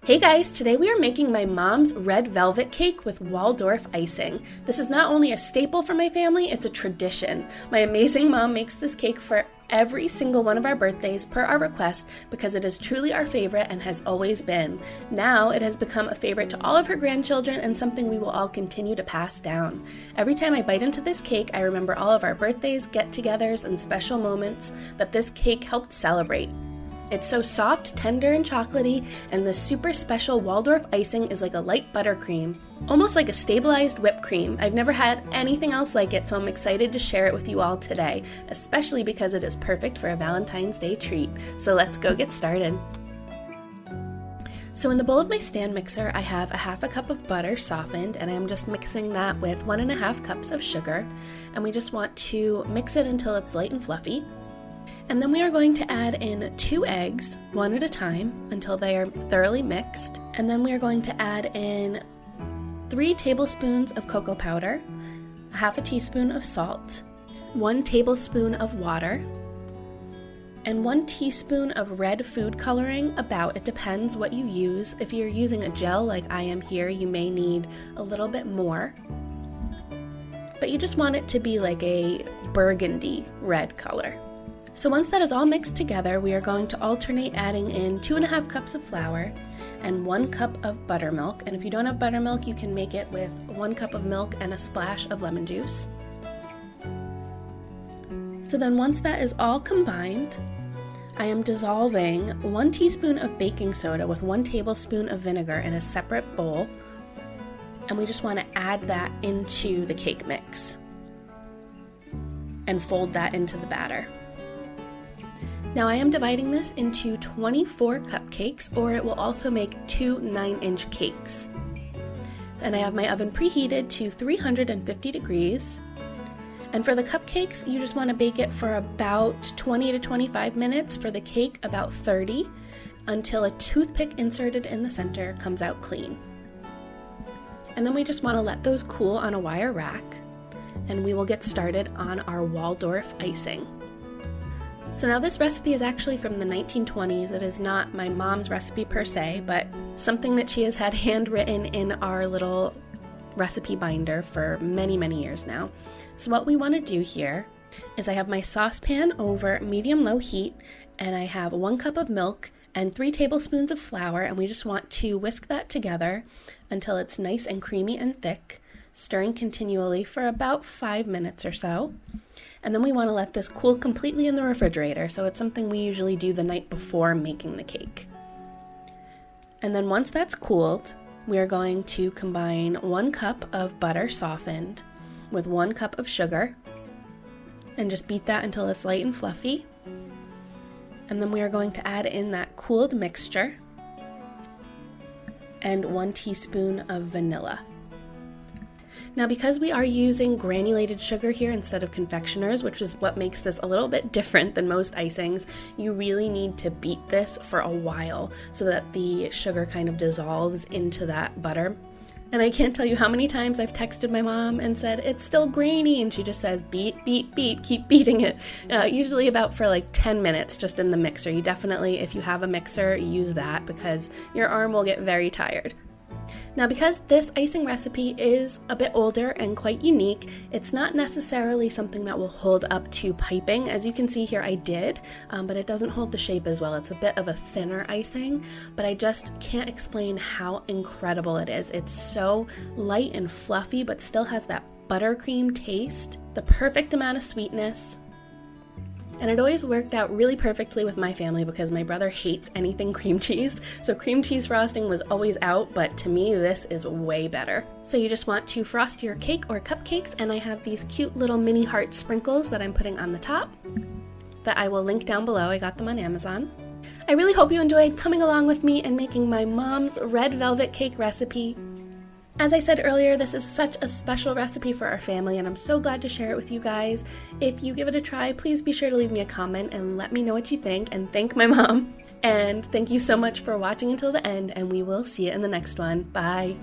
Hey guys, today we are making my mom's red velvet cake with Waldorf icing. This is not only a staple for my family, it's a tradition. My amazing mom makes this cake for every single one of our birthdays per our request because it is truly our favorite and has always been. Now it has become a favorite to all of her grandchildren and something we will all continue to pass down. Every time I bite into this cake, I remember all of our birthdays, get-togethers, and special moments that this cake helped celebrate. It's so soft, tender, and chocolatey, and the super special Waldorf icing is like a light buttercream, almost like a stabilized whipped cream. I've never had anything else like it, so I'm excited to share it with you all today, especially because it is perfect for a Valentine's Day treat. So let's go get started. So in the bowl of my stand mixer, I have a half a cup of butter softened, and I'm just mixing that with 1.5 cups of sugar, and we just want to mix it until it's light and fluffy. And then we are going to add in 2 eggs, one at a time, until they are thoroughly mixed. And then we are going to add in 3 tablespoons of cocoa powder, half a teaspoon of salt, 1 tablespoon of water, and 1 teaspoon of red food coloring. It depends what you use. If you're using a gel like I am here, you may need a little bit more. But you just want it to be like a burgundy red color. So once that is all mixed together, we are going to alternate adding in 2.5 cups of flour and 1 cup of buttermilk. And if you don't have buttermilk, you can make it with 1 cup of milk and a splash of lemon juice. So then once that is all combined, I am dissolving 1 teaspoon of baking soda with 1 tablespoon of vinegar in a separate bowl. And we just want to add that into the cake mix and fold that into the batter. Now I am dividing this into 24 cupcakes, or it will also make 2 9-inch cakes. And I have my oven preheated to 350 degrees. And for the cupcakes, you just want to bake it for about 20 to 25 minutes. For the cake, about 30, until a toothpick inserted in the center comes out clean. And then we just want to let those cool on a wire rack, and we will get started on our Waldorf icing. So now this recipe is actually from the 1920s. It is not my mom's recipe per se, but something that she has had handwritten in our little recipe binder for many, many years now. So what we want to do here is I have my saucepan over medium-low heat, and I have 1 cup of milk and 3 tablespoons of flour, and we just want to whisk that together until it's nice and creamy and thick, stirring continually for about 5 minutes or so. And then we want to let this cool completely in the refrigerator, so it's something we usually do the night before making the cake. And then once that's cooled, we are going to combine 1 cup of butter softened with 1 cup of sugar and just beat that until it's light and fluffy. And then we are going to add in that cooled mixture and 1 teaspoon of vanilla. Now because we are using granulated sugar here instead of confectioners, which is what makes this a little bit different than most icings, you really need to beat this for a while so that the sugar kind of dissolves into that butter. And I can't tell you how many times I've texted my mom and said, it's still grainy, and she just says, beat, beat, beat, keep beating it. Usually about for like 10 minutes just in the mixer. You definitely, if you have a mixer, use that because your arm will get very tired. Now because this icing recipe is a bit older and quite unique, it's not necessarily something that will hold up to piping. As you can see here, I did, but it doesn't hold the shape as well. It's a bit of a thinner icing, but I just can't explain how incredible it is. It's so light and fluffy, but still has that buttercream taste, the perfect amount of sweetness. And it always worked out really perfectly with my family because my brother hates anything cream cheese. So cream cheese frosting was always out, but to me, this is way better. So you just want to frost your cake or cupcakes, and I have these cute little mini heart sprinkles that I'm putting on the top that I will link down below. I got them on Amazon. I really hope you enjoyed coming along with me and making my mom's red velvet cake recipe. As I said earlier, this is such a special recipe for our family, and I'm so glad to share it with you guys. If you give it a try, please be sure to leave me a comment and let me know what you think, and thank my mom. And thank you so much for watching until the end, and we will see you in the next one. Bye!